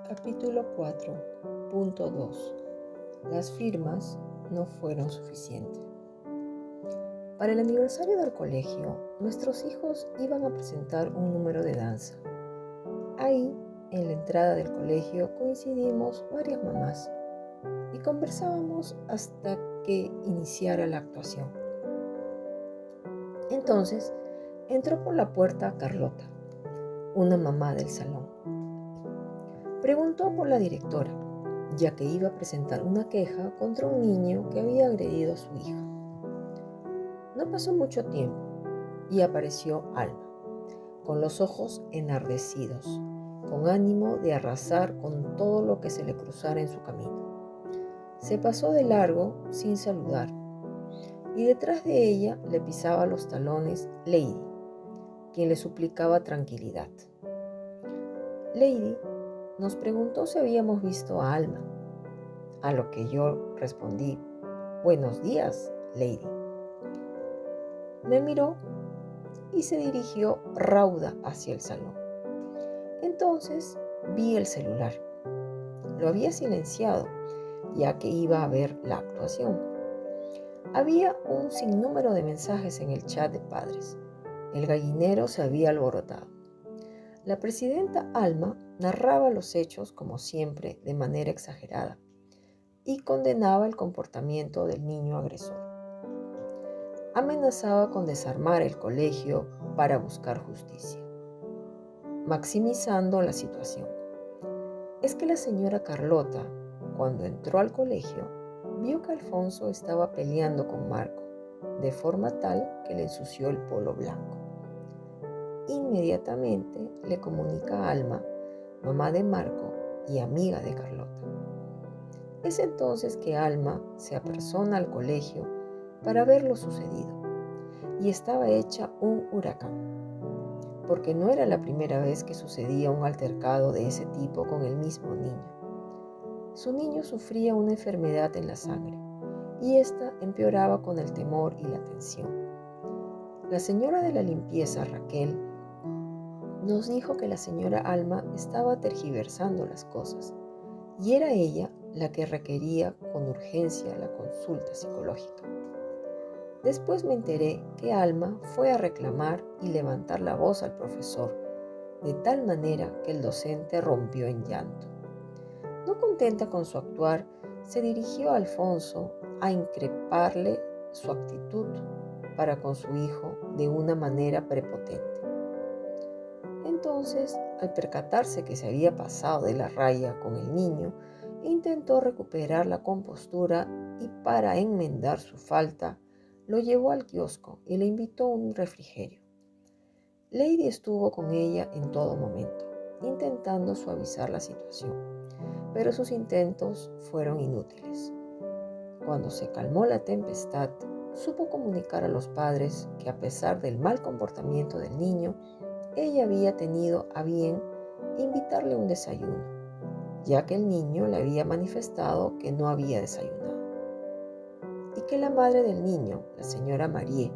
Capítulo 4.2. Las firmas no fueron suficientes. Para el aniversario del colegio, nuestros hijos iban a presentar un número de danza. Ahí, en la entrada del colegio, coincidimos varias mamás y conversábamos hasta que iniciara la actuación. Entonces, entró por la puerta Carlota, una mamá del salón. Preguntó por la directora, ya que iba a presentar una queja contra un niño que había agredido a su hija. No pasó mucho tiempo y apareció Alma, con los ojos enardecidos, con ánimo de arrasar con todo lo que se le cruzara en su camino. Se pasó de largo sin saludar, y detrás de ella le pisaba los talones Lady, quien le suplicaba tranquilidad. Lady nos preguntó si habíamos visto a Alma, a lo que yo respondí: «Buenos días, Lady». Me miró y se dirigió rauda hacia el salón. Entonces vi el celular. Lo había silenciado, ya que iba a ver la actuación. Había un sinnúmero de mensajes en el chat de padres. El gallinero se había alborotado. La presidenta Alma narraba los hechos, como siempre, de manera exagerada, y condenaba el comportamiento del niño agresor. Amenazaba con desarmar el colegio para buscar justicia, maximizando la situación. Es que la señora Carlota, cuando entró al colegio, vio que Alfonso estaba peleando con Marco, de forma tal que le ensució el polo blanco. Inmediatamente le comunica a Alma, mamá de Marco y amiga de Carlota. Es entonces que Alma se apersona al colegio para ver lo sucedido, y estaba hecha un huracán, porque no era la primera vez que sucedía un altercado de ese tipo con el mismo niño. Su niño sufría una enfermedad en la sangre, y esta empeoraba con el temor y la tensión. La señora de la limpieza, Raquel, nos dijo que la señora Alma estaba tergiversando las cosas, y era ella la que requería con urgencia la consulta psicológica. Después me enteré que Alma fue a reclamar y levantar la voz al profesor, de tal manera que el docente rompió en llanto. No contenta con su actuar, se dirigió a Alfonso a increparle su actitud para con su hijo de una manera prepotente. Entonces, al percatarse que se había pasado de la raya con el niño, intentó recuperar la compostura y, para enmendar su falta, lo llevó al kiosco y le invitó a un refrigerio. Lady estuvo con ella en todo momento, intentando suavizar la situación, pero sus intentos fueron inútiles. Cuando se calmó la tempestad, supo comunicar a los padres que, a pesar del mal comportamiento del niño, ella había tenido a bien invitarle un desayuno, ya que el niño le había manifestado que no había desayunado, y que la madre del niño, la señora Marie,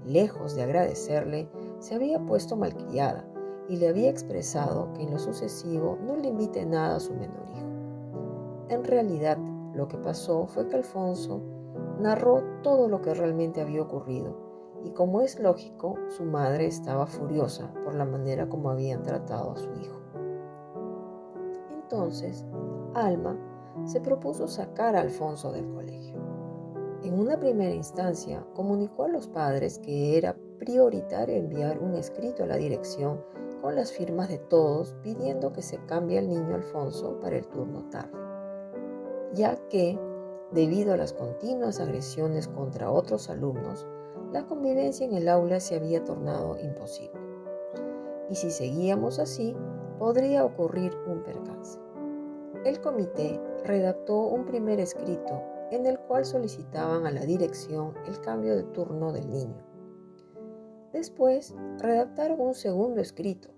lejos de agradecerle, se había puesto malcriada y le había expresado que en lo sucesivo no le invite nada a su menor hijo. En realidad, lo que pasó fue que Alfonso narró todo lo que realmente había ocurrido, y como es lógico, su madre estaba furiosa por la manera como habían tratado a su hijo. Entonces, Alma se propuso sacar a Alfonso del colegio. En una primera instancia, comunicó a los padres que era prioritario enviar un escrito a la dirección con las firmas de todos pidiendo que se cambie al niño Alfonso para el turno tarde, ya que, debido a las continuas agresiones contra otros alumnos, la convivencia en el aula se había tornado imposible. Y si seguíamos así, podría ocurrir un percance. El comité redactó un primer escrito en el cual solicitaban a la dirección el cambio de turno del niño. Después, redactaron un segundo escrito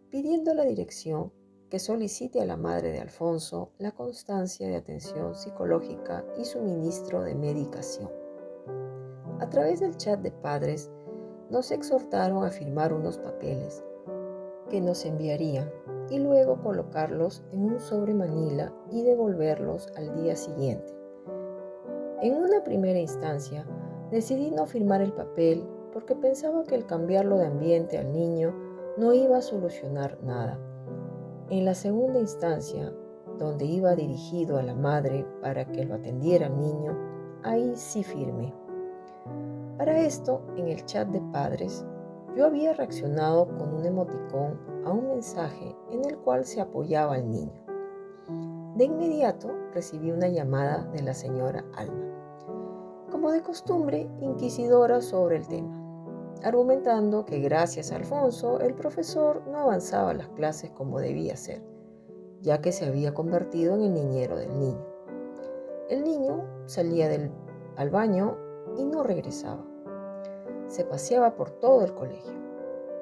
pidiendo a la dirección que solicite a la madre de Alfonso la constancia de atención psicológica y suministro de medicación. A través del chat de padres, nos exhortaron a firmar unos papeles que nos enviarían y luego colocarlos en un sobre manila y devolverlos al día siguiente. En una primera instancia, decidí no firmar el papel porque pensaba que el cambiarlo de ambiente al niño no iba a solucionar nada. En la segunda instancia, donde iba dirigido a la madre para que lo atendiera al niño, ahí sí firmé. Para esto, en el chat de padres, yo había reaccionado con un emoticón a un mensaje en el cual se apoyaba al niño. De inmediato recibí una llamada de la señora Alma, como de costumbre, inquisidora sobre el tema, argumentando que gracias a Alfonso el profesor no avanzaba las clases como debía ser, ya que se había convertido en el niñero del niño. El niño salía al baño y no regresaba. Se paseaba por todo el colegio.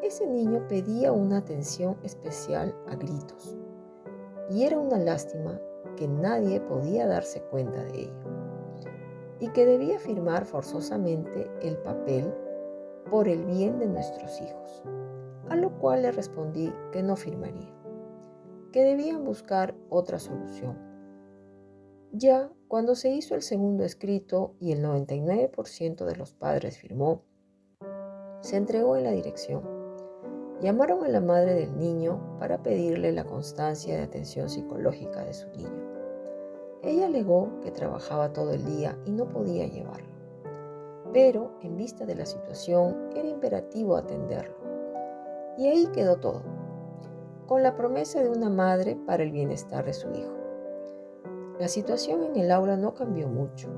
Ese niño pedía una atención especial a gritos, y era una lástima que nadie podía darse cuenta de ello, y que debía firmar forzosamente el papel por el bien de nuestros hijos, a lo cual le respondí que no firmaría, que debían buscar otra solución. Ya cuando se hizo el segundo escrito y el 99% de los padres firmó, se entregó en la dirección. Llamaron a la madre del niño para pedirle la constancia de atención psicológica de su niño. Ella alegó que trabajaba todo el día y no podía llevarlo, pero en vista de la situación era imperativo atenderlo. Y ahí quedó todo, con la promesa de una madre para el bienestar de su hijo. La situación en el aula no cambió mucho.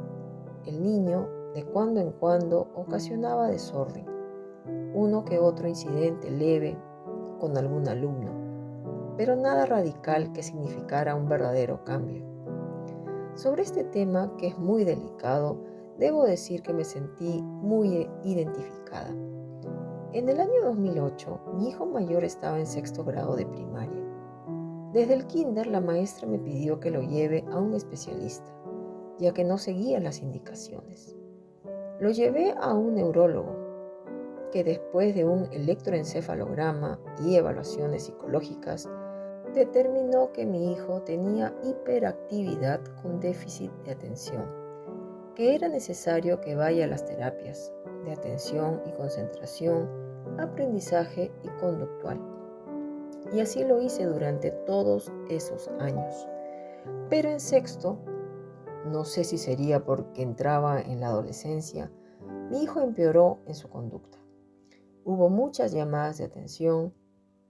El niño, de cuando en cuando, ocasionaba desorden, uno que otro incidente leve con algún alumno, pero nada radical que significara un verdadero cambio. Sobre este tema, que es muy delicado, debo decir que me sentí muy identificada. En el año 2008, mi hijo mayor estaba en 6º grado de primaria. Desde el kinder, la maestra me pidió que lo lleve a un especialista, ya que no seguía las indicaciones. Lo llevé a un neurólogo, que después de un electroencefalograma y evaluaciones psicológicas, determinó que mi hijo tenía hiperactividad con déficit de atención, que era necesario que vaya a las terapias de atención y concentración, aprendizaje y conductual. Y así lo hice durante todos esos años. Pero en 6º, no sé si sería porque entraba en la adolescencia, mi hijo empeoró en su conducta. Hubo muchas llamadas de atención,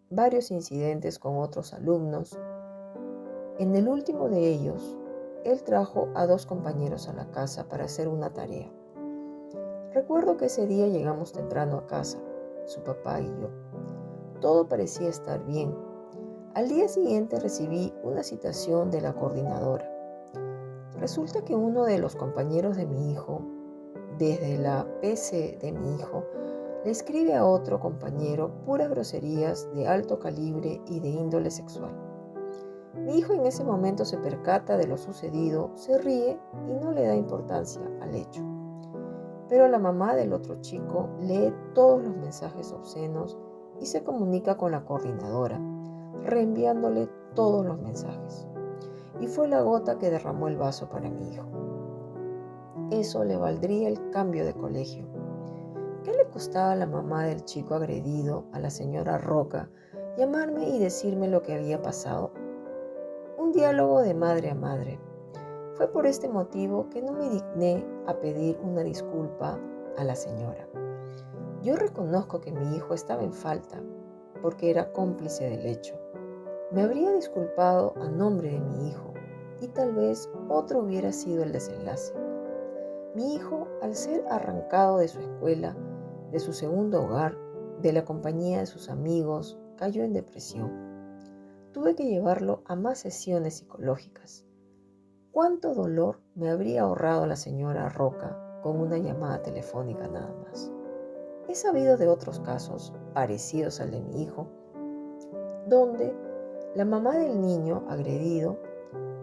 varios incidentes con otros alumnos. En el último de ellos, él trajo a 2 compañeros a la casa para hacer una tarea. Recuerdo que ese día llegamos temprano a casa, su papá y yo. Todo parecía estar bien. Al día siguiente recibí una citación de la coordinadora. Resulta que uno de los compañeros de mi hijo, desde la PC de mi hijo, le escribe a otro compañero puras groserías de alto calibre y de índole sexual. Mi hijo en ese momento se percata de lo sucedido, se ríe y no le da importancia al hecho. Pero la mamá del otro chico lee todos los mensajes obscenos y se comunica con la coordinadora, reenviándole todos los mensajes. Y fue la gota que derramó el vaso para mi hijo. Eso le valdría el cambio de colegio. ¿Qué le costaba a la mamá del chico agredido, a la señora Roca, llamarme y decirme lo que había pasado? Un diálogo de madre a madre. Fue por este motivo que no me digné a pedir una disculpa a la señora. Yo reconozco que mi hijo estaba en falta, porque era cómplice del hecho. Me habría disculpado a nombre de mi hijo, y tal vez otro hubiera sido el desenlace. Mi hijo, al ser arrancado de su escuela, de su segundo hogar, de la compañía de sus amigos, cayó en depresión. Tuve que llevarlo a más sesiones psicológicas. ¿Cuánto dolor me habría ahorrado la señora Roca con una llamada telefónica nada más? He sabido de otros casos parecidos al de mi hijo, donde la mamá del niño agredido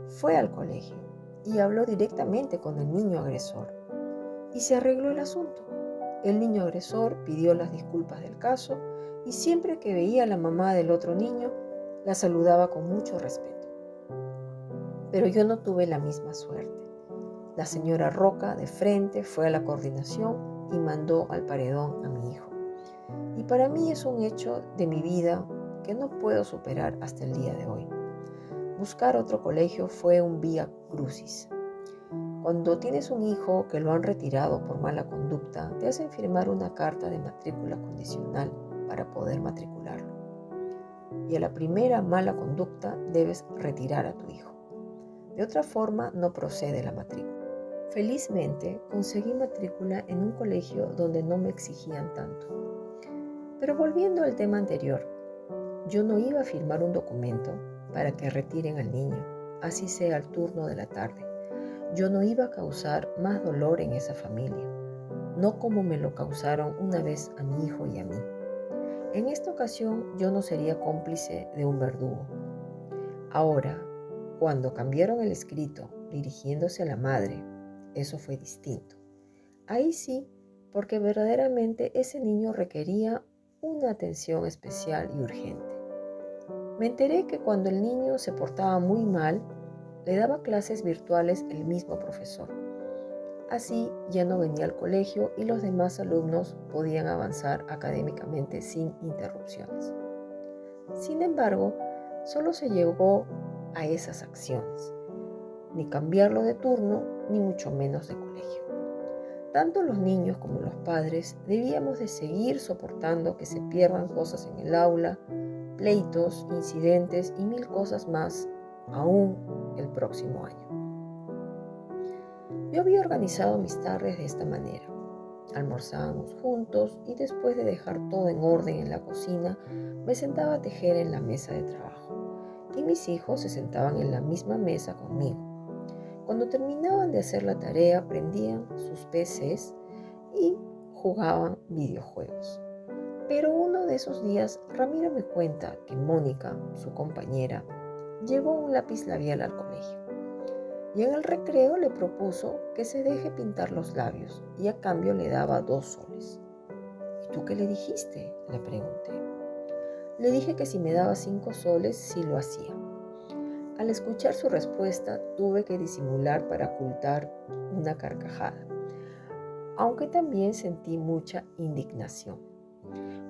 fue al colegio y habló directamente con el niño agresor y se arregló el asunto. El niño agresor pidió las disculpas del caso y siempre que veía a la mamá del otro niño, La saludaba con mucho respeto. Pero yo no tuve la misma suerte. La señora Roca de frente fue a la coordinación y mandó al paredón a mi hijo. Y para mí es un hecho de mi vida que no puedo superar hasta el día de hoy. Buscar otro colegio fue un vía crucis. Cuando tienes un hijo que lo han retirado por mala conducta, te hacen firmar una carta de matrícula condicional para poder matricularlo. Y a la primera mala conducta debes retirar a tu hijo. De otra forma no procede la matrícula. Felizmente conseguí matrícula en un colegio donde no me exigían tanto. Pero volviendo al tema anterior, yo no iba a firmar un documento para que retiren al niño, así sea el turno de la tarde. Yo no iba a causar más dolor en esa familia, no como me lo causaron una vez a mi hijo y a mí. En esta ocasión yo no sería cómplice de un verdugo. Ahora, cuando cambiaron el escrito dirigiéndose a la madre, eso fue distinto. Ahí sí, porque verdaderamente ese niño requería una atención especial y urgente. Me enteré que cuando el niño se portaba muy mal, le daba clases virtuales el mismo profesor. Así ya no venía al colegio y los demás alumnos podían avanzar académicamente sin interrupciones. Sin embargo, solo se llegó a esas acciones, ni cambiarlo de turno, ni mucho menos de colegio. Tanto los niños como los padres debíamos de seguir soportando que se pierdan cosas en el aula, pleitos, incidentes y mil cosas más aún el próximo año. Yo había organizado mis tardes de esta manera. Almorzábamos juntos y después de dejar todo en orden en la cocina, me sentaba a tejer en la mesa de trabajo y mis hijos se sentaban en la misma mesa conmigo. Cuando terminaban de hacer la tarea, prendían sus PCs y jugaban videojuegos. Pero uno de esos días, Ramiro me cuenta que Mónica, su compañera, llevó un lápiz labial al colegio. Y en el recreo le propuso que se deje pintar los labios y a cambio le daba 2 soles. ¿Y tú qué le dijiste?, le pregunté. Le dije que si me daba 5 soles, sí lo hacía. Al escuchar su respuesta, tuve que disimular para ocultar una carcajada, aunque también sentí mucha indignación.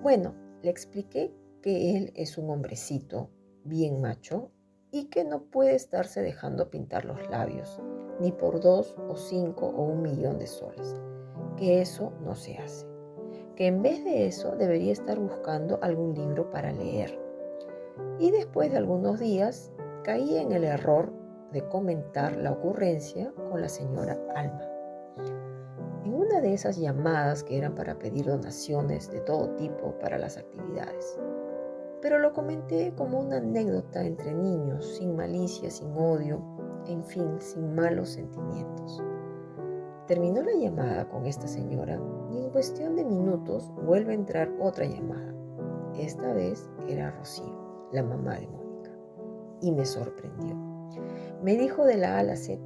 Bueno, le expliqué que él es un hombrecito bien macho y que no puede estarse dejando pintar los labios, ni por 2 o 5 o 1.000.000 de soles, que eso no se hace, que en vez de eso debería estar buscando algún libro para leer. Y después de algunos días caí en el error de comentar la ocurrencia con la señora Alma. En una de esas llamadas que eran para pedir donaciones de todo tipo para las actividades. Pero lo comenté como una anécdota entre niños, sin malicia, sin odio, en fin, sin malos sentimientos. Terminó la llamada con esta señora y en cuestión de minutos vuelve a entrar otra llamada. Esta vez era Rocío, la mamá de Mónica, y me sorprendió. Me dijo de la A a la Z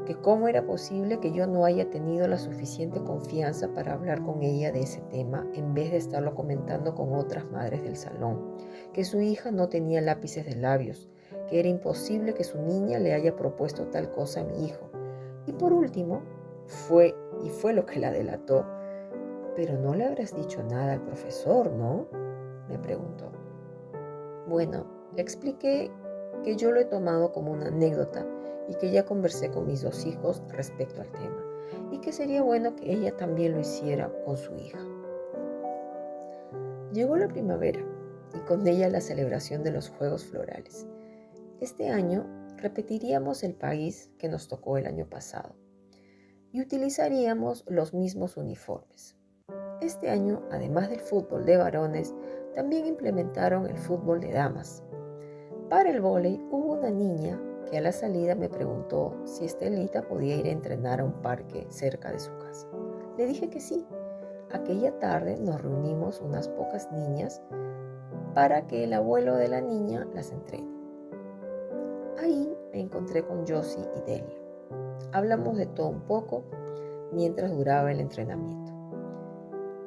que cómo era posible que yo no haya tenido la suficiente confianza para hablar con ella de ese tema en vez de estarlo comentando con otras madres del salón, que su hija no tenía lápices de labios, que era imposible que su niña le haya propuesto tal cosa a mi hijo. Y por último, fue lo que la delató. Pero no le habrás dicho nada al profesor, ¿no?, me preguntó. Bueno, le expliqué que yo lo he tomado como una anécdota y que ya conversé con mis 2 hijos respecto al tema y que sería bueno que ella también lo hiciera con su hija. Llegó la primavera y con ella la celebración de los Juegos Florales. Este año repetiríamos el país que nos tocó el año pasado y utilizaríamos los mismos uniformes. Este año, además del fútbol de varones, también implementaron el fútbol de damas. Para el vóley hubo una niña que a la salida me preguntó si Estelita podía ir a entrenar a un parque cerca de su casa. Le dije que sí. Aquella tarde nos reunimos unas pocas niñas para que el abuelo de la niña las entrene. Ahí me encontré con Josie y Delia. Hablamos de todo un poco mientras duraba el entrenamiento.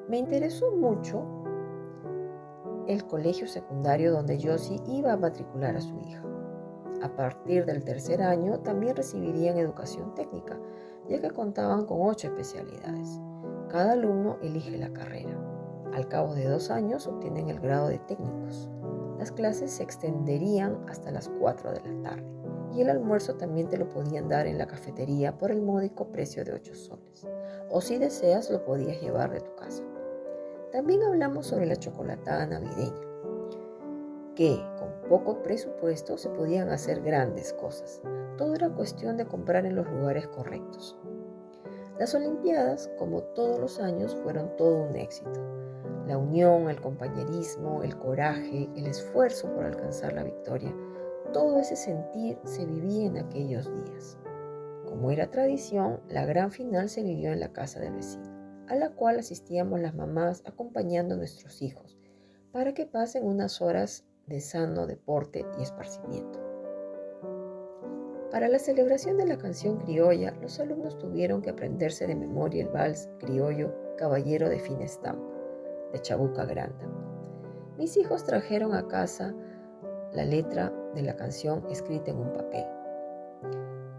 Me interesó mucho el colegio secundario donde Josie iba a matricular a su hija. A partir del tercer año también recibirían educación técnica, ya que contaban con 8 especialidades. Cada alumno elige la carrera. Al cabo de 2 años obtienen el grado de técnicos. Las clases se extenderían hasta las 4 de la tarde y el almuerzo también te lo podían dar en la cafetería por el módico precio de 8 soles. O si deseas lo podías llevar de tu casa. También hablamos sobre la chocolatada navideña, que con poco presupuesto se podían hacer grandes cosas. Todo era cuestión de comprar en los lugares correctos. Las Olimpiadas, como todos los años, fueron todo un éxito. La unión, el compañerismo, el coraje, el esfuerzo por alcanzar la victoria, todo ese sentir se vivía en aquellos días. Como era tradición, la gran final se vivió en la casa del vecino, a la cual asistíamos las mamás acompañando a nuestros hijos, para que pasen unas horas de sano deporte y esparcimiento. Para la celebración de la canción criolla, los alumnos tuvieron que aprenderse de memoria el vals criollo Caballero de fina estampa, de Chabuca Granda. Mis hijos trajeron a casa la letra de la canción escrita en un papel.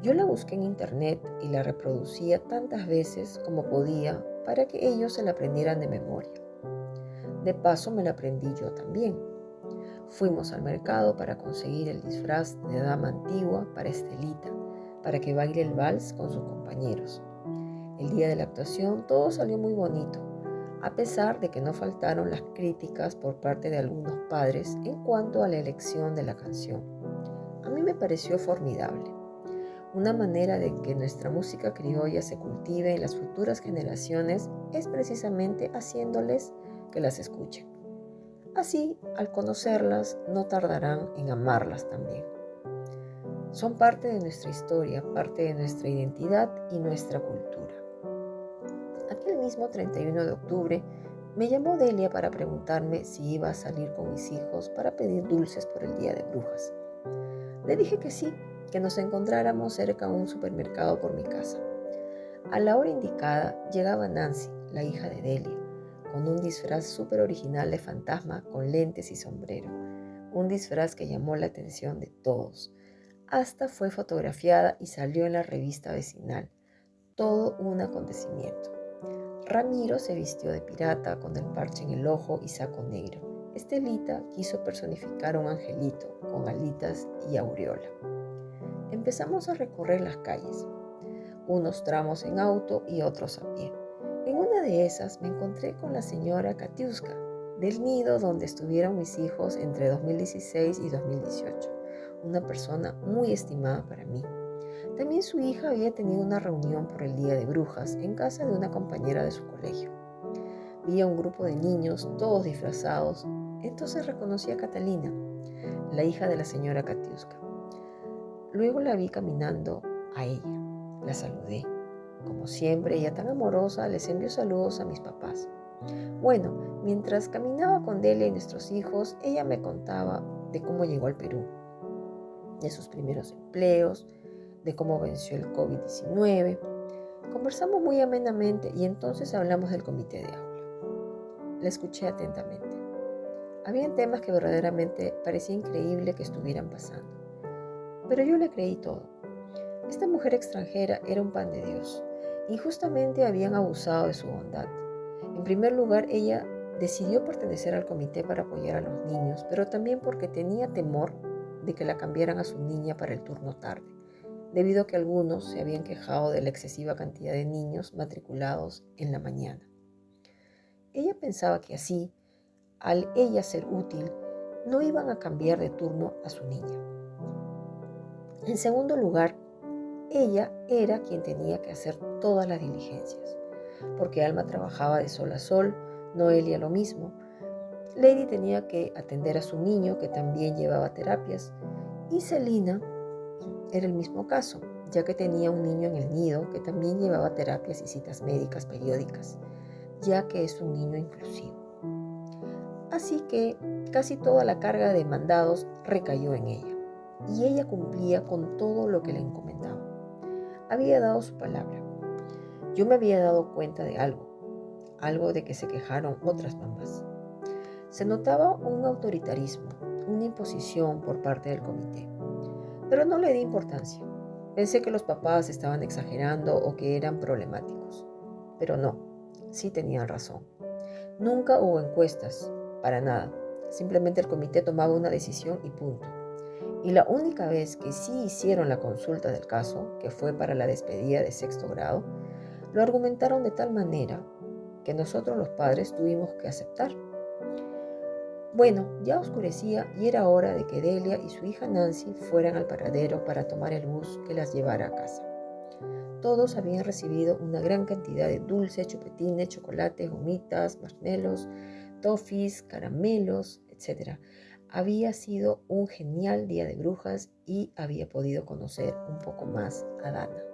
Yo la busqué en internet y la reproducía tantas veces como podía para que ellos se la aprendieran de memoria. De paso me la aprendí yo también. Fuimos al mercado para conseguir el disfraz de dama antigua para Estelita, para que baile el vals con sus compañeros. El día de la actuación todo salió muy bonito, a pesar de que no faltaron las críticas por parte de algunos padres en cuanto a la elección de la canción. A mí me pareció formidable. Una manera de que nuestra música criolla se cultive en las futuras generaciones es precisamente haciéndoles que las escuchen. Así, al conocerlas, no tardarán en amarlas también. Son parte de nuestra historia, parte de nuestra identidad y nuestra cultura. Aquel mismo 31 de octubre, me llamó Delia para preguntarme si iba a salir con mis hijos para pedir dulces por el Día de Brujas. Le dije que sí, que nos encontráramos cerca de un supermercado por mi casa. A la hora indicada llegaba Nancy, la hija de Delia, con un disfraz súper original de fantasma con lentes y sombrero. Un disfraz que llamó la atención de todos. Hasta fue fotografiada y salió en la revista vecinal. Todo un acontecimiento. Ramiro se vistió de pirata con el parche en el ojo y saco negro. Estelita quiso personificar a un angelito con alitas y aureola. Empezamos a recorrer las calles, unos tramos en auto y otros a pie. En una de esas me encontré con la señora Katiuska, del nido donde estuvieron mis hijos entre 2016 y 2018, una persona muy estimada para mí. También su hija había tenido una reunión por el Día de Brujas en casa de una compañera de su colegio. Vi a un grupo de niños, todos disfrazados, entonces reconocí a Catalina, la hija de la señora Katiuska. Luego la vi caminando a ella, la saludé. Como siempre, ella tan amorosa, les envió saludos a mis papás. Bueno, mientras caminaba con Delia y nuestros hijos, ella me contaba de cómo llegó al Perú, de sus primeros empleos, de cómo venció el COVID-19. Conversamos muy amenamente y entonces hablamos del comité de aula. La escuché atentamente. Habían temas que verdaderamente parecía increíble que estuvieran pasando, pero yo le creí todo. Esta mujer extranjera era un pan de Dios. Injustamente habían abusado de su bondad. En primer lugar, ella decidió pertenecer al comité para apoyar a los niños, pero también porque tenía temor de que la cambiaran a su niña para el turno tarde, debido a que algunos se habían quejado de la excesiva cantidad de niños matriculados en la mañana. Ella pensaba que así, al ella ser útil, no iban a cambiar de turno a su niña. En segundo lugar, ella era quien tenía que hacer todas las diligencias, porque Alma trabajaba de sol a sol, Noelia lo mismo. Lady tenía que atender a su niño, que también llevaba terapias, y Celina era el mismo caso, ya que tenía un niño en el nido que también llevaba terapias y citas médicas periódicas, ya que es un niño inclusivo. Así que casi toda la carga de mandados recayó en ella, y ella cumplía con todo lo que le encomendaba. Había dado su palabra. Yo me había dado cuenta de algo de que se quejaron otras mamás. Se notaba un autoritarismo, una imposición por parte del comité. Pero no le di importancia. Pensé que los papás estaban exagerando o que eran problemáticos. Pero no, sí tenían razón. Nunca hubo encuestas, para nada. Simplemente el comité tomaba una decisión y punto. Y la única vez que sí hicieron la consulta del caso, que fue para la despedida de sexto grado, lo argumentaron de tal manera que nosotros los padres tuvimos que aceptar. Bueno, ya oscurecía y era hora de que Delia y su hija Nancy fueran al paradero para tomar el bus que las llevara a casa. Todos habían recibido una gran cantidad de dulces, chupetines, chocolates, gomitas, marshmallows, toffees, caramelos, etc. Había sido un genial día de brujas y había podido conocer un poco más a Dana.